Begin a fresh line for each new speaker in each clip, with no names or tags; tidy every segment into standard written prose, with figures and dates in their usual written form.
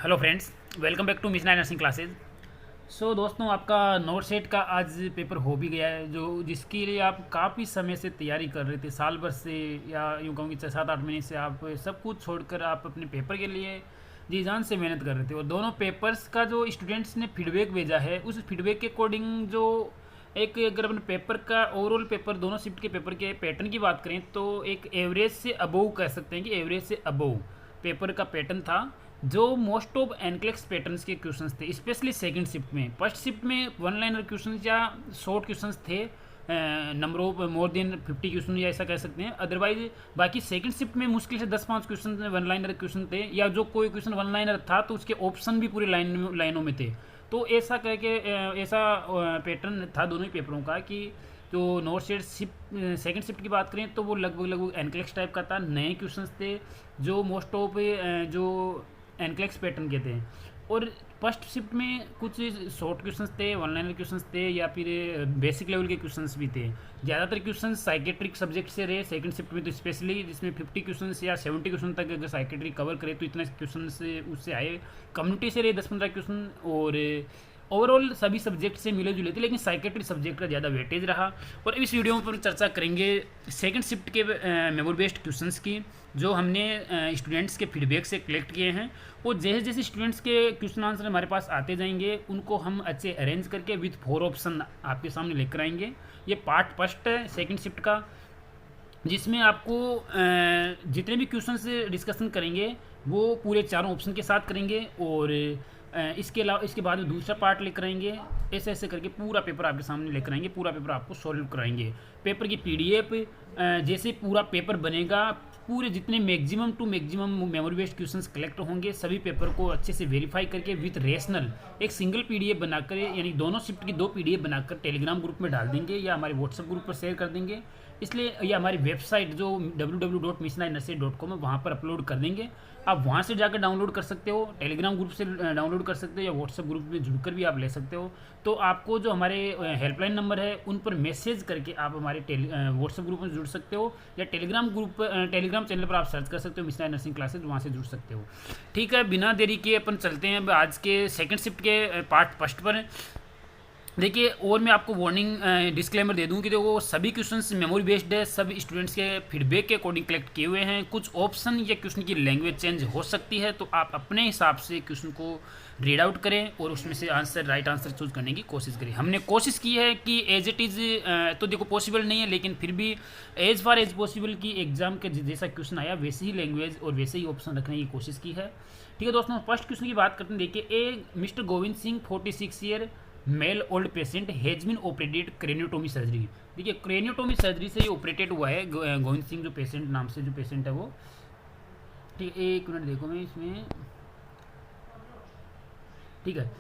Hello friends, welcome back to missionary nursing classes. So दोस्तों, आपका not set का आज पेपर हो भी गया है, जो जिसके लिए आप काफ़ी समय से तैयारी कर रहे थे, साल भर से, या यूँ कहूँ कि 6-7-8 महीने से आप सब कुछ छोड़कर आप अपने पेपर के लिए जी जान से मेहनत कर रहे थे। और दोनों पेपर्स का जो स्टूडेंट्स ने फीडबैक भेजा है, उस फीडबैक के अकॉर्डिंग जो एक अगर अपने पेपर का ओवरऑल पेपर, दोनों शिफ्ट के पेपर के पैटर्न की बात करें तो एक एवरेज से अबोव कह सकते हैं कि एवरेज से अबोव पेपर का पैटर्न था। जो मोस्ट ऑफ एनक्लेक्स पैटर्न्स के क्वेश्चंस थे, स्पेशली सेकंड शिफ्ट में। फर्स्ट शिफ्ट में वन लाइनर क्वेश्चंस या शॉर्ट क्वेश्चंस थे, number of more than 50 question या ऐसा कह सकते हैं। अदरवाइज बाकी सेकंड शिफ्ट में मुश्किल से 10-5 क्वेश्चन वन लाइनर क्वेश्चन थे, या जो कोई क्वेश्चन वन लाइनर था तो उसके ऑप्शन भी पूरी लाइनों में थे। तो ऐसा कह के ऐसा पैटर्न था दोनों ही पेपरों का कि जो north set shift second shift की बात करें तो वो लगभग लगभग एनक्लेक्स टाइप का था। नए क्वेश्चंस थे जो मोस्ट ऑफ जो एनक्लेक्स पैटर्न के थे। और फर्स्ट शिफ्ट में कुछ शॉर्ट क्वेश्चंस थे, वन लाइनर क्वेश्चंस थे, या फिर बेसिक लेवल के क्वेश्चंस भी थे। ज़्यादातर क्वेश्चंस साइकेट्रिक सब्जेक्ट से रहे सेकंड शिफ्ट में, तो स्पेशली जिसमें 50 क्वेश्चंस या 70 क्वेश्चन तक अगर साइकेट्रिक कवर करे तो इतने क्वेश्चन से उससे आए। कम्युनिटी से रहे 10-15 क्वेश्चन, और ओवरऑल सभी सब्जेक्ट से मिले जुले थे, लेकिन साइकेट्रिक सब्जेक्ट का ज़्यादा वेटेज रहा। और इस वीडियो पर चर्चा करेंगे सेकंड शिफ्ट के मेमोरी बेस्ड क्वेश्चंस की, जो हमने स्टूडेंट्स के फीडबैक से कलेक्ट किए हैं। और जैसे जैसे स्टूडेंट्स के क्वेश्चन आंसर हमारे पास आते जाएंगे, उनको हम अच्छे अरेंज करके विथ 4 ऑप्शन आपके सामने लेकर आएंगे। ये पार्ट फर्स्ट है सेकंड शिफ्ट का, जिसमें आपको जितने भी क्वेश्चन से डिस्कशन करेंगे वो पूरे चारों ऑप्शन के साथ करेंगे। और इसके अलावा इसके बाद में दूसरा पार्ट लेकर आएंगे। ऐसे ऐसे करके पूरा पेपर आपके सामने लेकर आएंगे, पूरा पेपर आपको सॉल्व कराएंगे। पेपर की पीडीएफ जैसे पूरा पेपर बनेगा, पूरे जितने maximum to maximum memory based questions collect होंगे, सभी पेपर को अच्छे से वेरीफाई करके विथ रेशनल एक सिंगल पीडीएफ बनाकर, यानी दोनों शिफ्ट की 2 पीडीएफ बनाकर टेलीग्राम ग्रुप में डाल देंगे या हमारे व्हाट्सएप ग्रुप पर शेयर कर देंगे। इसलिए ये हमारी वेबसाइट जो www.missionarinursery.com है, वहाँ पर अपलोड कर देंगे। आप वहाँ से जाकर डाउनलोड कर सकते हो, टेलीग्राम ग्रुप से डाउनलोड कर सकते हो, या व्हाट्सएप ग्रुप में जुड़कर भी आप ले सकते हो। तो आपको जो हमारे हेल्पलाइन नंबर है उन पर मैसेज करके आप हमारे व्हाट्सएप ग्रुप में जुड़ सकते हो, या टेलीग्राम चैनल पर आप सर्च कर सकते हो मिशनरी नर्सिंग क्लासेज, वहाँ से जुड़ सकते हो। ठीक है, बिना देरी के अपन चलते हैं अब आज के सेकंड शिफ्ट के पार्ट फर्स्ट पर। देखिए, और मैं आपको वार्निंग डिस्क्लेमर दे दूं कि देखो सभी क्वेश्चंस मेमोरी बेस्ड है, सब स्टूडेंट्स के फीडबैक के अकॉर्डिंग कलेक्ट किए हुए हैं। कुछ ऑप्शन या क्वेश्चन की लैंग्वेज चेंज हो सकती है, तो आप अपने हिसाब से क्वेश्चन को रीड आउट करें और उसमें से राइट आंसर चूज करने की कोशिश करें। हमने कोशिश की है कि एज इट इज़ तो देखो पॉसिबल नहीं है, लेकिन फिर भी एज फार एज पॉसिबल की एग्जाम के जैसा क्वेश्चन आया वैसे ही लैंग्वेज और वैसे ही ऑप्शन रखने की कोशिश की है। ठीक है दोस्तों, फर्स्ट क्वेश्चन की बात करते हैं। देखिए, a mister Govind Singh 46 year male old patient has been operated craniotomy surgery. देखिए, क्रेनियोटोमी सर्जरी से ये ऑपरेटेड हुआ है गोविंद सिंह जो पेशेंट नाम से जो पेशेंट है वो। ठीक है, एक मिनट देखो मैं इसमें। ठीक है,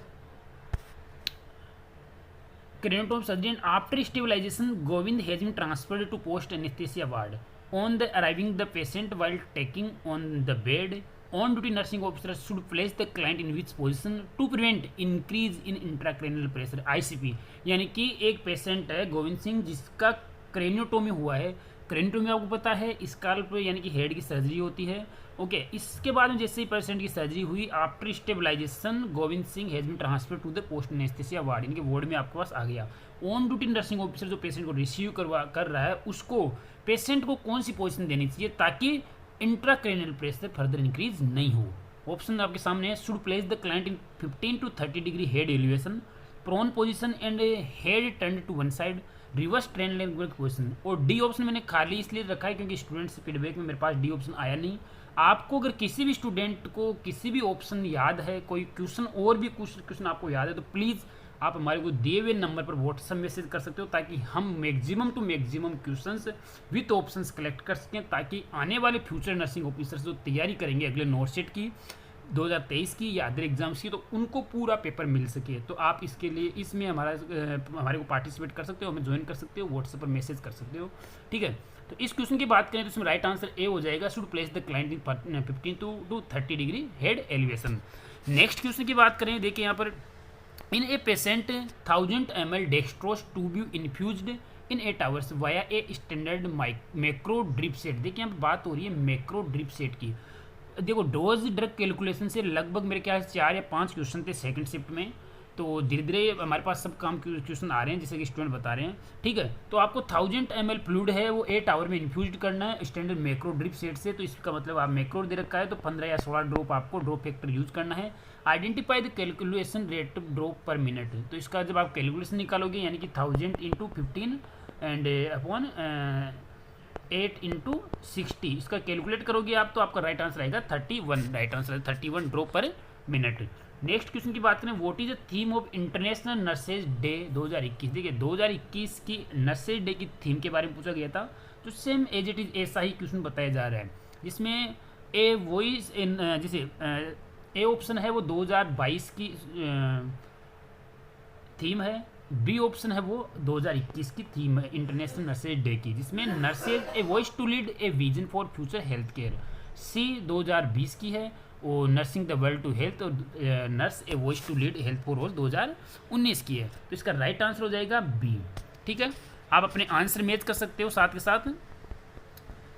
craniotomy surgery and after stabilization Govind has been transferred to post anaesthesia ward on the arriving the patient while taking on the bed on duty nursing officer should place the client in which position to prevent increase in intracranial pressure ICP. यानी कि एक patient है गोविंद सिंह जिसका craniotomy हुआ है। Craniotomy आपको पता है स्काल्प यानी कि हेड की सर्जरी होती है। ओके, इसके बाद में जैसे ही पेशेंट की सर्जरी हुई, after stabilization Govind Singh has been transfer to the post anaesthesia ward, यानी कि वार्ड में आपके पास आ गया। ऑन ड्यूटी नर्सिंग ऑफिसर जो पेशेंट को रिसीव कर रहा है, उसको पेशेंट को कौन सी पोजिशन देनी चाहिए ताकि इंट्राक्रेनियल प्रेशर फर्दर इंक्रीज नहीं हो। ऑप्शन आपके सामने है, should place the client in 15 to 30 degree head elevation, prone position and head turn to one side, reverse train leg position. और डी ऑप्शन मैंने खाली इसलिए रखा है क्योंकि स्टूडेंट्स फीडबैक में मेरे पास डी ऑप्शन आया नहीं। आपको अगर किसी भी स्टूडेंट को किसी भी ऑप्शन याद है, कोई क्वेश्चन और भी कुछ क्वेश्चन आपको याद है, तो प्लीज़ आप हमारे को दिए हुए नंबर पर व्हाट्सएप मैसेज कर सकते हो, ताकि हम maximum to maximum questions with options collect कर सकें, ताकि आने वाले फ्यूचर नर्सिंग ऑफिसर्स जो तैयारी करेंगे अगले नॉर्थ सेट की 2023 की या अदर एग्जाम्स की, तो उनको पूरा पेपर मिल सके। तो आप इसके लिए इसमें हमारे को पार्टिसिपेट कर सकते हो, हमें ज्वाइन कर सकते हो, व्हाट्सएप पर मैसेज कर सकते हो। ठीक है, तो इस क्वेश्चन की बात करें तो इसमें राइट आंसर ए हो जाएगा, should place the client in 15 to 30 degree head elevation. Next question की बात करें, देखिए यहाँ पर, in a patient 1000 ml dextrose to be infused in 8 hours via a standard macro drip set। देखिए यहाँ पर बात हो रही है मैक्रो ड्रिप सेट की। देखो डोज ड्रग कैलकुलेशन से लगभग मेरे ख्याल से 4 या 5 क्वेश्चन थे सेकंड शिफ्ट में। तो धीरे धीरे हमारे पास सब काम क्वेश्चन आ रहे हैं जैसे कि स्टूडेंट बता रहे हैं। ठीक है, तो आपको 1000 ml फ्लूइड है वो 8 आवर में इन्फ्यूज करना है स्टैंडर्ड मैक्रो ड्रिप सेट से। तो इसका मतलब आप मैक्रो दे रखा है तो 15 या 16 ड्रॉप आपको ड्रॉप फैक्टर यूज करना है। Identify the calculation rate drop पर मिनट। तो इसका जब आप कैलकुलेशन निकालोगे यानी कि 1000 इंटू 15 एंड अपॉन 8 इंटू 60 इसका कैलकुलेट करोगे आप तो आपका राइट आंसर आएगा 31। राइट आंसर 31 ड्रॉप पर मिनट। नेक्स्ट क्वेश्चन की बात करें, what is the theme of international nurses day 2021। देखिए 2021 की नर्सेज डे की थीम के बारे में पूछा गया था। तो सेम एज इट इज ऐसा ही क्वेश्चन बताया जा रहा है जिसमें ए वॉइस इन जैसे ए ऑप्शन है वो 2022 की थीम है, बी ऑप्शन है वो 2021 की थीम है इंटरनेशनल नर्सेज डे की जिसमें nurses a voice to lead a vision for future health care. सी 2020 की है और nursing the world to health और nurse a voice to lead health for all 2019 की है। तो इसका राइट आंसर हो जाएगा बी। ठीक है, आप अपने आंसर मैच कर सकते हो साथ के साथ।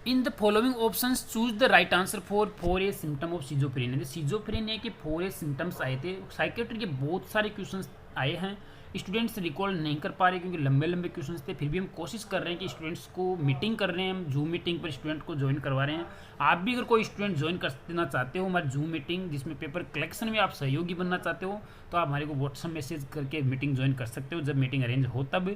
इन the following options choose the right answer for a symptom of schizophrenia. Schizophrenia के 4 ए सिम्टम्स आए थे। साइकेट्री के बहुत सारे क्वेश्चन आए हैं, स्टूडेंट्स रिकॉल नहीं कर पा रहे क्योंकि लंबे लंबे क्वेश्चंस थे। फिर भी हम कोशिश कर रहे हैं कि स्टूडेंट्स को मीटिंग कर रहे हैं, हम जूम मीटिंग पर स्टूडेंट को ज्वाइन करवा रहे हैं। आप भी अगर कोई स्टूडेंट ज्वाइन करना चाहते हो हमारी जूम मीटिंग जिसमें पेपर कलेक्शन में आप सहयोगी बनना चाहते हो तो आप हमारे को व्हाट्सएप मैसेज करके मीटिंग ज्वाइन कर सकते हो जब मीटिंग अरेंज हो तब।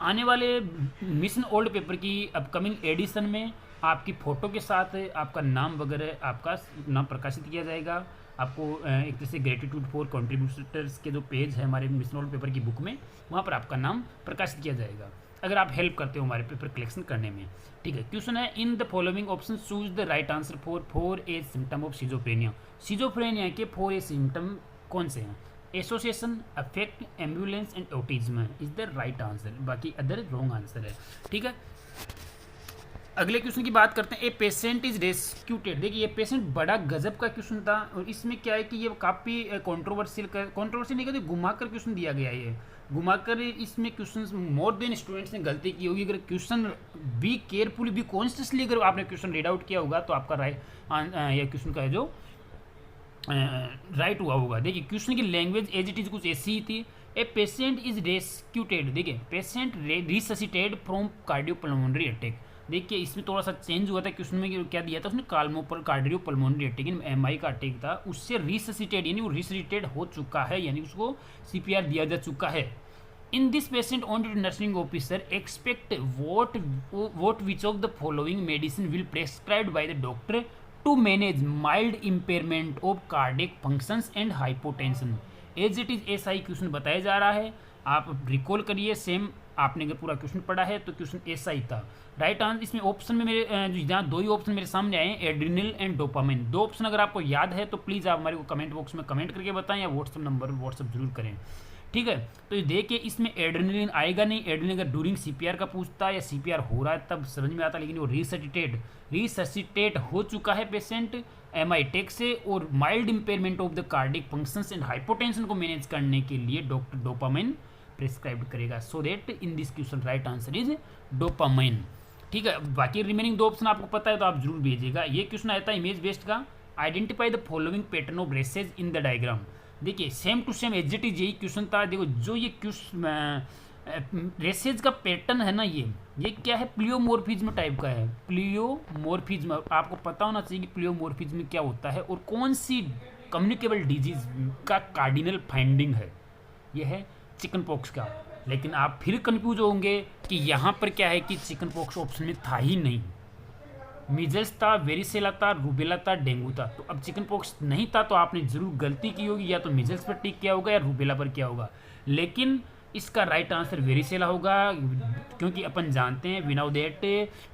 आने वाले मिशन ओल्ड पेपर की अपकमिंग एडिशन में आपकी फ़ोटो के साथ आपका नाम वगैरह आपका नाम प्रकाशित किया जाएगा। आपको एक तरह से ग्रेटिट्यूड फॉर कंट्रीब्यूटर्स के जो पेज है हमारे मिशन ओल्ड पेपर की बुक में वहाँ पर आपका नाम प्रकाशित किया जाएगा अगर आप हेल्प करते हो हमारे पेपर कलेक्शन करने में। ठीक है, क्वेश्चन है in the following option choose the right answer for a symptom of schizophrenia. Schizophrenia के 4 ए सिम्टम कौन से हैं? Association, affect, ambulance and autism is the right answer, बाकी अदर रॉन्ग आंसर है। ठीक है, अगले क्वेश्चन की बात करते हैं। A patient is resuscitated. देखिए ये पेशेंट बड़ा गजब का क्वेश्चन था और इसमें क्या है कि ये काफ़ी कंट्रोवर्शियल नहीं कहते, घुमाकर क्वेश्चन दिया गया है। ये घुमाकर इसमें क्वेश्चन मोर देन स्टूडेंट्स ने गलती की होगी। अगर question be carefully B consciously अगर आपने क्वेश्चन रीड आउट किया होगा तो आपका यह क्वेश्चन का है जो राइट हुआ होगा। देखिए क्वेश्चन की लैंग्वेज एज इट इज कुछ ऐसी ही थी। A patient is resuscitated. देखिए patient resuscitated from cardiopulmonary attack. देखिए इसमें थोड़ा सा चेंज हुआ था क्वेश्चन में, क्या दिया था उसने कार्डियोपल्मोनरी अटैक एमआई का अटैक था, उससे रिससिटेड यानी वो रिससिटेड हो चुका है यानी उसको सीपीआर दिया जा चुका है। In this patient on nursing officer expect what which of the following medicine will prescribed by the doctor to manage mild impairment of cardiac functions and hypotension. As it is ऐसा ही question बताया जा रहा है, आप recall करिए। Same आपने अगर पूरा क्वेश्चन पढ़ा है तो क्वेश्चन ऐसा ही था। राइट आंसर इसमें ऑप्शन में मेरे जहाँ 2 ही ऑप्शन मेरे सामने आए हैं, एड्रिनल एंड डोपामिन। 2 ऑप्शन अगर आपको याद है तो प्लीज़ आप हमारे को कमेंट बॉक्स में कमेंट करके बताएं या व्हाट्सअप नंबर व्हाट्सअप जरूर करें। ठीक है, तो ये देखिए इसमें एड्रेनलिन आएगा नहीं। एड्रेनलिन अगर ड्यूरिंग सीपीआर का पूछता है या सीपीआर हो रहा है तब समझ में आता, लेकिन वो रिससिटेट हो चुका है पेशेंट एमआई टेक से और mild impairment of the cardiac functions and hypotension को मैनेज करने के लिए डॉक्टर डोपामाइन प्रिस्क्राइब करेगा। सो that in this question right answer is dopamine. ठीक है, बाकी रिमेनिंग 2 ऑप्शन आपको पता है तो आप जरूर भेजिएगा। ये क्वेश्चन आया था इमेज बेस्ड का। Identify the following pattern of rashes in the diagram. देखिए same to same as it is यही क्वेश्चन था। देखो जो ये क्वेश्चन रेसेज का पैटर्न है ना, ये क्या है, प्लियोमॉर्फिज्म टाइप का है। प्लियोमॉर्फिज्म आपको पता होना चाहिए कि प्लियोमॉर्फिज्म क्या होता है और कौन सी कम्युनिकेबल डिजीज का कार्डिनल फाइंडिंग है। यह है चिकन पॉक्स का। लेकिन आप फिर कंफ्यूज होंगे कि यहाँ पर क्या है कि चिकन पॉक्स ऑप्शन में था ही नहीं। मीजल्स था, वेरिसेला था, रूबेला था, डेंगू था। तो अब चिकन पॉक्स नहीं था तो आपने जरूर गलती की होगी, या तो मीजल्स पर टिक किया होगा या रूबेला पर किया होगा। लेकिन इसका राइट आंसर वेरिसेला होगा क्योंकि अपन जानते हैं we know that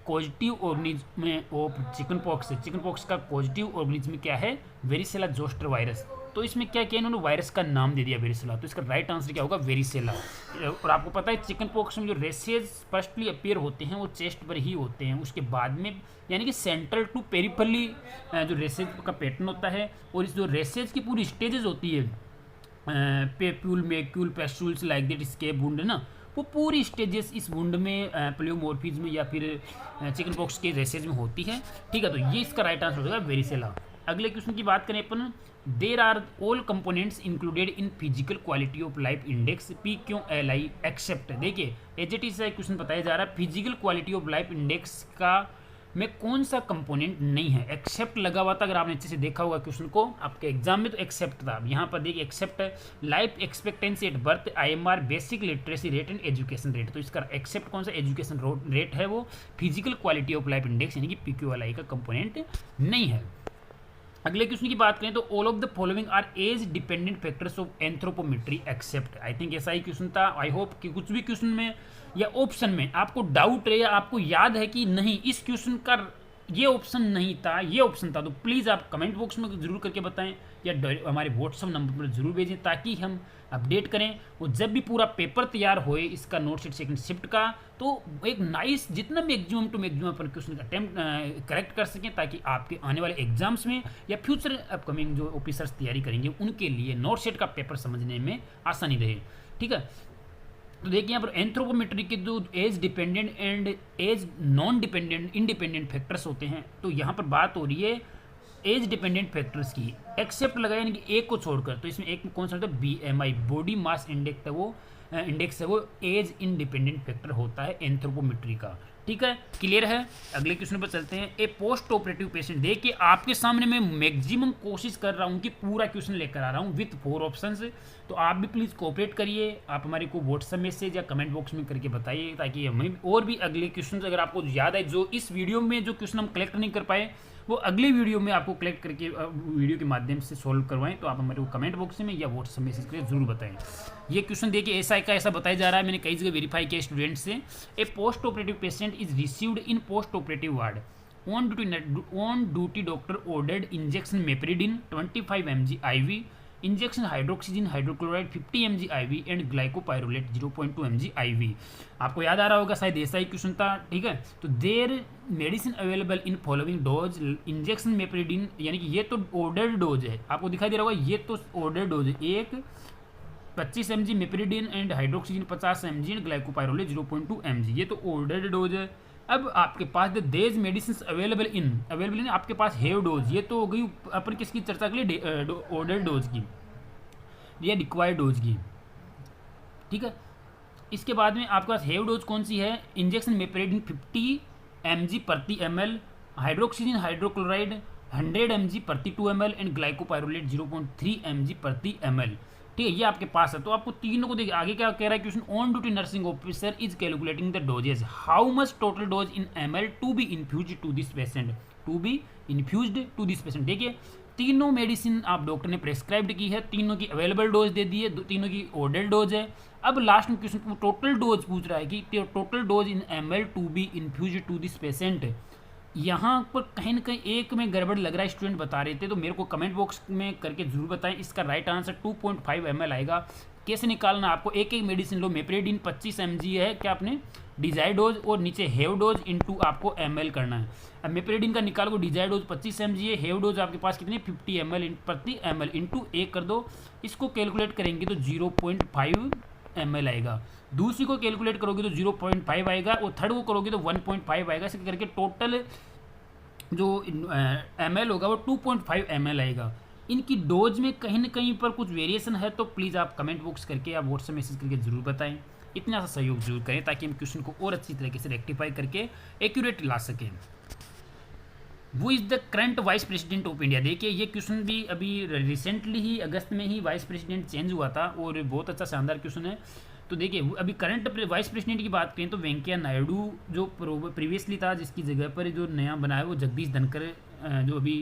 positive organism of chicken pox का पॉजिटिव ऑर्गेनिज्म क्या है, वेरिसेला जोस्टर वायरस। तो इसमें क्या किया इन्होंने, वायरस का नाम दे दिया वेरिसेला। तो इसका राइट आंसर क्या होगा, वेरिसेला। और आपको पता है चिकन पॉक्स में जो रेसेज फर्स्टली अपीयर होते हैं वो चेस्ट पर ही होते हैं, उसके बाद में यानी कि सेंट्रल टू पेरिफेरली जो रेसेज का पैटर्न होता है। और इस जो रेसेज की पूरी स्टेजेस होती है, papule, macule, pustules like that, scab wound है ना, वो पूरी स्टेजेस इस वुंड में प्लियोमॉर्फिज्म या फिर चिकन पॉक्स के रेसेज में होती है। ठीक है, तो ये इसका राइट आंसर हो जाएगा वेरिसेला। अगले क्वेश्चन की बात करें अपन, there are all components included in physical quality of life index PQLI except. देखिए एचटी से क्वेश्चन बताया जा रहा है physical quality of life index का में कौन सा कंपोनेंट नहीं है, एक्सेप्ट लगा हुआ था। अगर आपने अच्छे से देखा होगा क्वेश्चन को आपके एग्जाम में तो एक्सेप्ट था। यहाँ पर देखिए एक्सेप्ट है life expectancy at birth, IMR basic literacy rate and education rate. तो इसका एक्सेप्ट कौन सा एजुकेशन रेट है, वो physical quality of life index यानी कि PQLI का कंपोनेंट नहीं है। अगले क्वेश्चन की बात करें तो all of the following are age dependent factors of anthropometry except. I think ऐसा ही क्वेश्चन था। आई होप कि कुछ भी क्वेश्चन में या ऑप्शन में आपको डाउट है या आपको याद है कि नहीं इस क्वेश्चन का ये ऑप्शन नहीं था, ये ऑप्शन था, तो प्लीज़ आप कमेंट बॉक्स में जरूर करके बताएं या हमारे व्हाट्सअप नंबर पर जरूर भेजें ताकि हम अपडेट करें। और जब भी पूरा पेपर तैयार होए इसका नोट शीट सेकंड शिफ्ट का, तो एक नाइस जितना मैक्सिमम टू मैक्सिमम अपन क्वेश्चन अटेम्प्ट करेक्ट कर सकें ताकि आपके आने वाले एग्जाम्स में या फ्यूचर अपकमिंग जो ऑफिसर्स तैयारी करेंगे उनके लिए नोट शीट का पेपर समझने में आसानी रहे। ठीक है, तो देखिए यहाँ पर एंथ्रोपोमेट्री के जो age dependent and age non dependent independent factors होते हैं, तो यहाँ पर बात हो रही है एज डिपेंडेंट फैक्टर्स की। एक्सेप्ट लगाया यानी कि एक को छोड़कर, तो इसमें एक में कौन सा होता है, BMI बॉडी मास इंडेक्स है, वो एज इंडिपेंडेंट फैक्टर होता है एंथ्रोपोमेट्री का। ठीक है, क्लियर है। अगले क्वेश्चन पर चलते हैं। ए पोस्ट ऑपरेटिव पेशेंट, देखिए आपके सामने मैं मैक्सिमम कोशिश कर रहा हूँ कि पूरा क्वेश्चन लेकर आ रहा हूँ विथ 4 ऑप्शंस, तो आप भी प्लीज़ कोऑपरेट करिए। आप हमारे को व्हाट्सएप मैसेज या कमेंट बॉक्स में करके बताइए ताकि हमें और भी अगले क्वेश्चन अगर आपको याद है जो इस वीडियो में जो क्वेश्चन हम कलेक्ट नहीं कर पाए वो अगले वीडियो में आपको कलेक्ट करके वीडियो के माध्यम से सॉल्व करवाएं, तो आप हमारे को कमेंट बॉक्स में या व्हाट्सएप मैसेज करके जरूर बताएं। ये क्वेश्चन देखिए ऐसा का ऐसा बताया जा रहा है, मैंने कई जगह वेरीफाई किया स्टूडेंट से। A post operative patient is received in post operative ward on duty doctor ordered injection meperidine 25 mg IV, injection hydroxyzine hydrochloride 50 mg IV and glycopyrrolate 0.2 mg IV। आपको याद आ रहा होगा शायद ऐसा ही क्वेश्चन था। ठीक है, तो there medicine available in following dose, injection meperidine यानी कि ये तो ऑर्डर्ड डोज है, आपको दिखाई दे रहा होगा ये तो ऑर्डर्ड डोज है, एक 25 mg meperidine and hydroxyzine 50 mg and glycopyrrolate 0.2 mg, ये तो ऑर्डर्ड डोज है। अब आपके पास the these medicine available in आपके पास हैव डोज, ये तो हो गई अपन किसकी चर्चा के लिए ऑर्डर डोज की या रिक्वायर्ड डोज की। ठीक है, इसके बाद में आपके पास हैव डोज कौन सी है, इंजेक्शन मेपेरिडिन 50 mg प्रति ml, हाइड्रोक्सीजन हाइड्रोक्लोराइड 100 mg प्रति 2 ml एंड ग्लाइकोपाइरोलेट 0.3 mg प्रति ml। ठीक है, ये आपके पास है। तो आपको तीनों को देखिए आगे क्या कह रहा है question, on duty nursing officer is calculating the doses, how much total dose in ml to be infused to this patient. देखिए तीनों मेडिसिन आप डॉक्टर ने प्रेस्क्राइब्ड की है, तीनों की अवेलेबल डोज दे दी है, तीनों की ऑर्डर डोज है। अब लास्ट में क्वेश्चन टोटल डोज पूछ रहा है कि total dose in ml to be infused to this patient. यहाँ पर कहीं ना कहीं एक में गड़बड़ लग रहा है, स्टूडेंट बता रहे थे, तो मेरे को कमेंट बॉक्स में करके जरूर बताएं। इसका राइट आंसर 2.5 ml आएगा। कैसे निकालना, आपको एक एक मेडिसिन लो, मेपेरिडिन 25 mg है क्या आपने डिजायर डोज और नीचे हेव डोज इनटू आपको ml करना है। अब मेपेरिडिन का निकाल को डिजायर डोज 25 mg है, हेव डोज आपके पास कितनी 50 ml प्रति ml इंटू 1 कर दो, इसको कैलकुलेट करेंगे तो 0.5 ml आएगा। दूसरी को कैलकुलेट करोगे तो 0.5 आएगा और थर्ड को करोगे तो 1.5 आएगा। इसे करके टोटल जो ml होगा वो 2.5 ml आएगा। इनकी डोज में कहीं ना कहीं पर कुछ वेरिएशन है तो प्लीज़ आप कमेंट बॉक्स करके या व्हाट्सएप मैसेज करके ज़रूर बताएं। इतना सा सहयोग जरूर करें ताकि हम क्वेश्चन को और अच्छी तरीके से रेक्टिफाई करके एक्यूरेट ला सकें। वो is the current vice president of India. देखिए ये क्वेश्चन भी अभी रिसेंटली ही अगस्त में ही वाइस प्रेसिडेंट चेंज हुआ था और बहुत अच्छा शानदार क्वेश्चन है। तो देखिए अभी करंट वाइस प्रेसिडेंट की बात करें तो वेंकैया नायडू जो प्रीवियसली था, जिसकी जगह पर जो नया बना है वो जगदीश धनखड़ जो अभी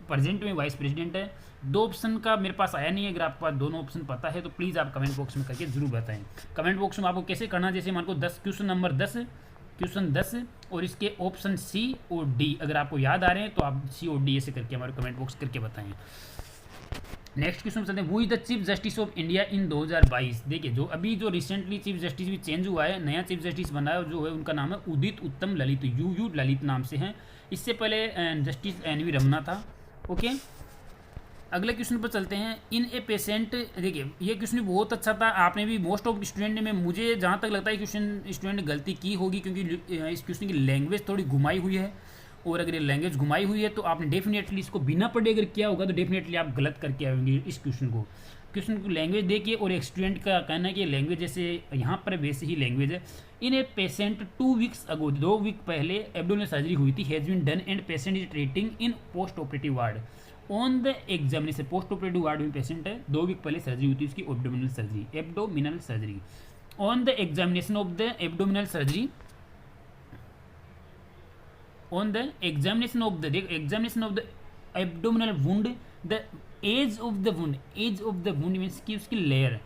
प्रेजेंट में वाइस प्रेसिडेंट है। 2 ऑप्शन का मेरे पास आया नहीं है, अगर आपको दोनों ऑप्शन पता है तो प्लीज़ आप कमेंट बॉक्स में करके जरूर बताएं। कमेंट बॉक्स में आपको कैसे करना, जैसे मान को 10 क्वेश्चन नंबर 10 और इसके ऑप्शन सी और डी अगर आपको याद आ रहे हैं तो आप सी और डी ऐसे करके हमारे कमेंट बॉक्स करके बताएं। नेक्स्ट क्वेश्चन चलते हैं, वो is the chief justice of India in 2022। देखिए जो अभी जो रिसेंटली चीफ जस्टिस भी चेंज हुआ है, नया चीफ जस्टिस बना है जो है उनका नाम है उदित उत्तम ललित, यू ललित नाम से हैं। इससे पहले जस्टिस NV रमना था। ओके, अगले क्वेश्चन पर चलते हैं। इन ए पेशेंट, देखिए ये क्वेश्चन बहुत अच्छा था, आपने भी मोस्ट ऑफ स्टूडेंट ने, मुझे जहाँ तक लगता है क्वेश्चन स्टूडेंट ने गलती की होगी क्योंकि इस क्वेश्चन की लैंग्वेज थोड़ी घुमाई हुई है और अगर ये लैंग्वेज घुमाई हुई है तो आपने डेफिनेटली इसको बिना पढ़े अगर किया होगा तो डेफिनेटली आप गलत करके आएंगे इस क्वेश्चन को लैंग्वेज देखिए। और एक स्टूडेंट का कहना है कि लैंग्वेज जैसे यहाँ पर वैसे ही लैंग्वेज है। In a patient 2 weeks ago, 2 week पहले एब्डोमिनल सर्जरी हुई थी, has been done and patient is treating in post operative ward on the examination. Post operative ward में पेशेंट है, 2 वीक पहले सर्जरी हुई थी उसकी abdominal surgery. On the examination of the abdominal surgery, on the examination of the abdominal wound, the age of the wound means कि उसकी layer,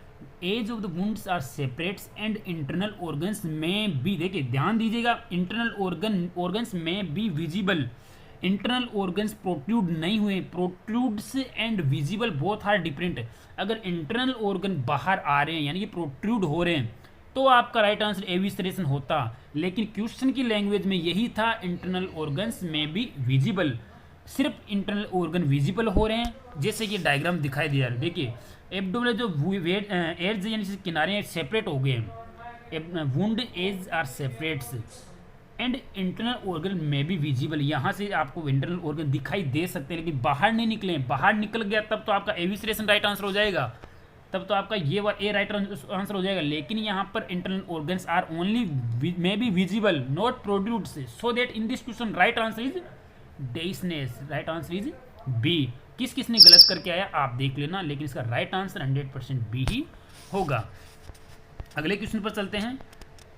age of the wounds are separates and internal organs may be, देखिए ध्यान दीजिएगा, internal organs may be visible, internal organs protrude नहीं हुए, protrudes and visible both are different। अगर internal organ बाहर आ रहे हैं यानी कि protrude हो रहे हैं तो आपका राइट आंसर एविस्ट्रेशन होता, लेकिन क्वेश्चन की लैंग्वेज में यही था इंटरनल ऑर्गन्स में भी विजिबल, सिर्फ इंटरनल ऑर्गन विजिबल हो रहे हैं। जैसे कि डायग्राम दिखाई दे रहा है, देखिए एब्डोमिनल जो एड्स यानी किनारे सेपरेट हो गए हैं, wound edges are separates and internal organ में भी विजिबल। यहाँ से आपको इंटरनल ऑर्गन दिखाई दे सकते हैं लेकिन बाहर नहीं निकले, बाहर निकल गया तब तो आपका एविस्ट्रेशन राइट आंसर हो जाएगा, तब तो आपका ये ए राइट आंसर हो जाएगा। लेकिन यहाँ पर internal organs are only may be visible not produced, so that in this question right answer is डेसनेस, राइट आंसर इज बी। किस किसने गलत करके आया आप देख लेना, लेकिन इसका राइट आंसर 100% बी ही होगा। अगले क्वेश्चन पर चलते हैं।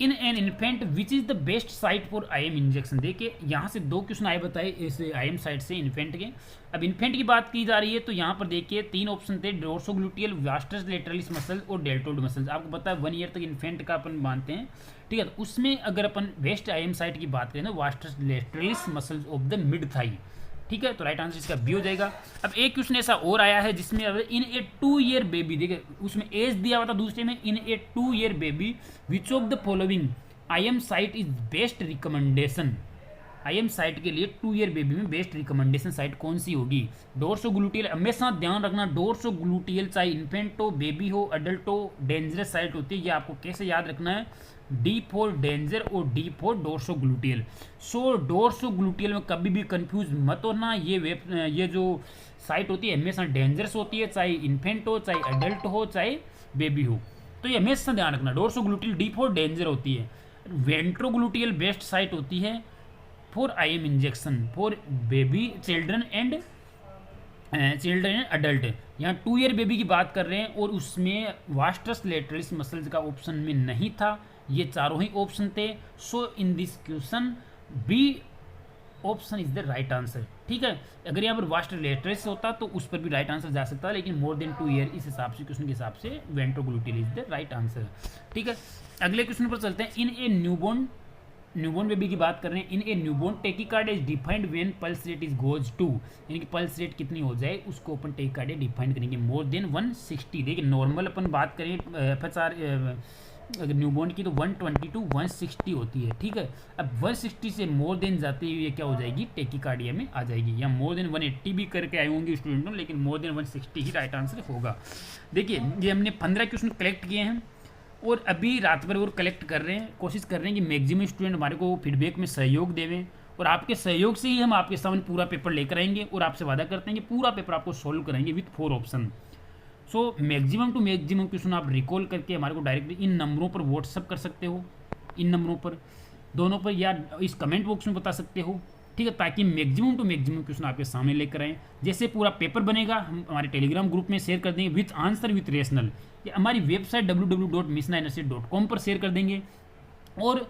In an infant which is the best site for IM injection. देखिए यहाँ से 2 क्वेश्चन आए बताए इस IM साइट से इन्फेंट के। अब इन्फेंट की बात की जा रही है तो यहाँ पर देखिए 3 ऑप्शन थे, डोर्सोग्लूटियल, वास्टस लेटरलिस मसल और डेल्टोइड मसल्स। आपको पता है 1 ईयर तक इन्फेंट का अपन मानते हैं, ठीक है। तो उसमें अगर अपन बेस्ट IM साइट की बात करें तो vastus lateralis muscles of the mid thigh, ठीक है। तो राइट आंसर इसका बी हो जाएगा। अब एक क्वेश्चन ऐसा और आया है जिसमें इन ए 2 ईयर बेबी, देखिए उसमें एज दिया हुआ था, दूसरे में इन ए 2 year baby which of the following IM site is best recommendation. IM site के लिए 2 ईयर बेबी में बेस्ट रिकमेंडेशन साइट कौन सी होगी। डोर्सोग्लूटियल, हमेशा ध्यान रखना डोर्सोग्लूटियल चाहे इन्फेंट हो, बेबी हो, अडल्ट हो, डेंजरस साइट होती है। ये आपको कैसे याद रखना है, D फॉर डेंजर और D फॉर डोर्सोग्लूटियल। सो डोर्सोग्लूटियल में कभी भी कंफ्यूज मत होना, ये जो साइट होती है हमेशा डेंजरस होती है, चाहे इन्फेंट हो, चाहे अडल्ट हो, चाहे बेबी हो। तो ये हमेशा ध्यान रखना, डोर्सोग्लूटियल D फॉर डेंजर होती है। वेंट्रोग्लूटियल बेस्ट साइट होती है for IM injection for baby, children and adult. यहाँ 2 ईयर बेबी की बात कर रहे हैं और उसमें वास्टस लेटरलिस मसल्स का ऑप्शन में नहीं था, ये चारों ही ऑप्शन थे। So in this question B option is the right answer, ठीक है। अगर यहाँ पर वास्टस लेटरलिस होता तो उस पर भी राइट आंसर जा सकता है, लेकिन मोर देन 2 ईयर इस हिसाब से क्वेश्चन के हिसाब से ventrogluteal is the right answer, ठीक है। अगले क्वेश्चन पर चलते हैं। इन ए न्यूबॉर्न बेबी की बात कर रहे हैं। In a newborn tachycardia is defined when pulse rate is goes to, यानी कि पल्स रेट कितनी हो जाए उसको अपन टेकिकार्डिया डिफाइन करेंगे, मोर देन 160। देखिए नॉर्मल अपन बात करें FSR अगर न्यूबॉर्न की तो 120 to 160 होती है, ठीक है। अब 160 से मोर देन जाते हुए क्या हो जाएगी, टेकिकार्डिया में आ जाएगी। या मोर देन 180 भी करके आए होंगे स्टूडेंटों, लेकिन मोर देन 160 ही राइट आंसर होगा। देखिए ये हमने 15 क्वेश्चन कलेक्ट किए हैं और अभी रात भर और कलेक्ट कर रहे हैं, कोशिश कर रहे हैं कि मैक्सिमम स्टूडेंट हमारे को फीडबैक में सहयोग देवें, और आपके सहयोग से ही हम आपके सामने पूरा पेपर लेकर आएंगे और आपसे वादा करते हैं कि पूरा पेपर आपको सोल्व कराएंगे with 4 option. So maximum to maximum question आप रिकॉल करके हमारे को डायरेक्टली इन नंबरों पर व्हाट्सअप कर सकते हो, इन नंबरों पर दोनों पर, या इस कमेंट बॉक्स में बता सकते हो, ठीक है, ताकि मैक्सिमम टू मैक्सिमम क्वेश्चन आपके सामने लेकर आएँ। जैसे पूरा पेपर बनेगा हम हमारे टेलीग्राम ग्रुप में शेयर कर देंगे विथ आंसर विथ रेशनल, या हमारी वेबसाइट www.missnaenergy.com पर शेयर कर देंगे। और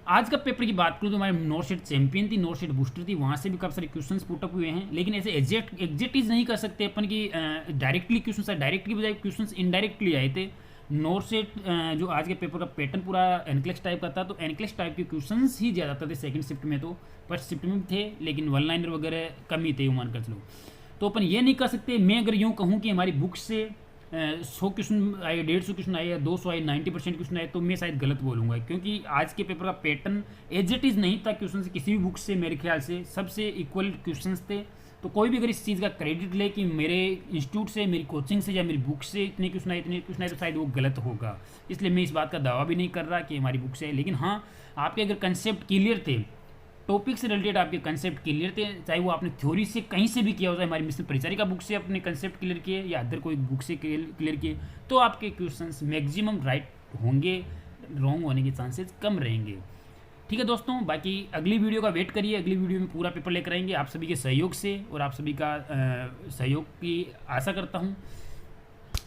आज का पेपर की बात करूँ तो हमारे नॉर्थ चैंपियन थी, नॉर्थ बूस्टर थी, वहाँ से भी काफ़ी सारे क्वेश्चन पुटअप हुए हैं, लेकिन ऐसे एग्जैक्टिव नहीं कर सकते अपन की डायरेक्टली क्वेश्चन, डायरेक्ट की बजाय क्वेश्चन इनडायरेक्टली आए थे। नॉर्थ जो आज के पेपर का पैटर्न पूरा एनक्लेक्स टाइप का था, तो एनक्लेक्स टाइप के क्वेश्चंस ही ज़्यादा थे सेकंड शिफ्ट में, तो फर्स्ट शिफ्ट में थे लेकिन 1 लाइनर वगैरह कम ही थे मान कर चलो। तो अपन ये नहीं कर सकते, मैं अगर यूँ कहूँ कि हमारी बुक से 100 क्वेश्चन आए, 150 क्वेश्चन आए या 200 आए, 90% क्वेश्चन आए, तो मैं शायद गलत बोलूँगा, क्योंकि आज के पेपर का पैटर्न एज इट इज़ नहीं था क्वेश्चन से किसी भी बुक से, मेरे ख्याल से सबसे इक्वल क्वेश्चंस थे। तो कोई भी अगर इस चीज़ का क्रेडिट ले कि मेरे इंस्टीट्यूट से, मेरी कोचिंग से या मेरी बुक से इतने क्वेश्चन आए, तो शायद वो गलत होगा। इसलिए मैं इस बात का दावा भी नहीं कर रहा कि हमारी बुक से है, लेकिन हाँ आपके अगर कंसेप्ट क्लियर थे टॉपिक से रिलेटेड आपके कंसेप्ट क्लियर थे, चाहे वो आपने थ्योरी से कहीं से भी किया हो, चाहे हमारी मिशन परिचारिका बुक से अपने कंसेप्ट क्लियर किए या अदर कोई बुक से क्लियर किए, तो आपके क्वेश्चंस मैक्सिमम राइट होंगे, रॉन्ग होने के चांसेस कम रहेंगे। ठीक है दोस्तों, बाकी अगली वीडियो का वेट करिए, अगली वीडियो में पूरा पेपर लेकर आएंगे आप सभी के सहयोग से, और आप सभी का सहयोग की आशा करता हूँ।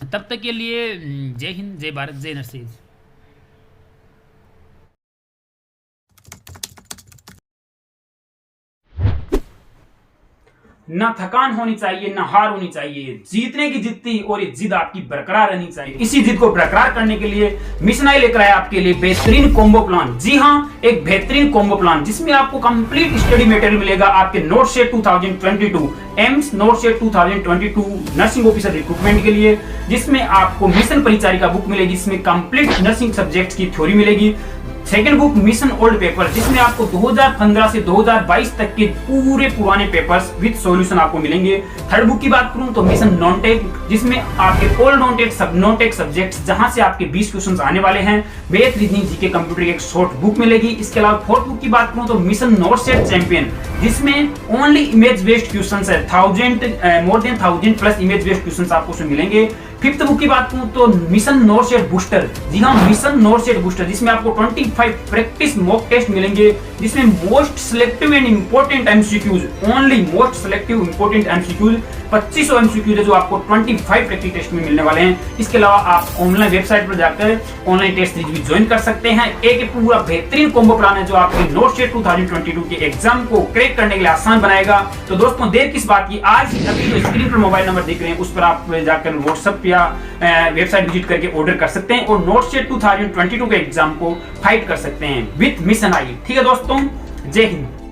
तब तक के लिए जय हिंद, जय भारत, जय नरसेज।
ना थकान होनी चाहिए, ना हार होनी चाहिए, जीतने की जिद थी और ये जिद आपकी बरकरार रहनी चाहिए। इसी जिद को बरकरार करने के लिए मिशन आई लेकर आया आपके लिए बेहतरीन कॉम्बो प्लान। जी हाँ, एक बेहतरीन कॉम्बो प्लान जिसमें आपको कंप्लीट स्टडी मटेरियल मिलेगा आपके not set 2022 AIIMS not set 2022 nursing officer recruitment के लिए, जिसमें आपको मिशन परिचारिका बुक मिलेगी, जिसमें कंप्लीट नर्सिंग सब्जेक्ट्स की थ्योरी मिलेगी। Second book mission old paper, जिसमें आपको 2015 से 2022 तक के पूरे पुराने पेपर्स विद सॉल्यूशन आपको मिलेंगे। थर्ड बुक की बात करूं तो मिशन नॉन टेक, जिसमें आपके ऑल नॉन टेक सब्जेक्ट्स जहां से आपके 20 क्वेश्चंस आने वाले हैं। बेथ रीजनिंग जीके कंप्यूटर की एक शॉर्ट बुक मिलेगी। इसके अलावा फोर्थ बुक की बात करूं तो मिशन नोट सेट चैंपियन, जिसमें ओनली इमेज बेस्ड क्वेश्चंस है, more than 1000 plus image based questions आपको उसमें मिलेंगे। फिफ्थ बुक की बात करूं तो मिशन नोट सेट बूस्टर, जी हाँ मिशन नोट सेट बूस्टर, जिसमें आपको 25 प्रैक्टिस मॉक टेस्ट मिलेंगे, जिसमें most selective and important MCQs, only most selective important MCQs 2500 MCQs है जो आपको 25 प्रैक्टिस टेस्ट में मिलने वाले हैं। इसके अलावा आप ऑनलाइन वेबसाइट पर जाकर ऑनलाइन टेस्ट सीरीज भी ज्वाइन कर सकते हैं। एक पूरा बेहतरीन कॉम्बो प्लान है जो आपके नोट सेट 2022 के एग्जाम को क्रैक करने के लिए आसान बनाएगा। तो दोस्तों देर किस बात की, आज अभी जो स्क्रीन पर मोबाइल नंबर दिख रहे हैं उस पर आप जाकर व्हाट्सएप या वेबसाइट विजिट करके ऑर्डर कर सकते हैं और नोट सेट 2022 के एग्जाम को फाइट कर सकते हैं विद मिशन आई। ठीक है दोस्तों, जय हिंद।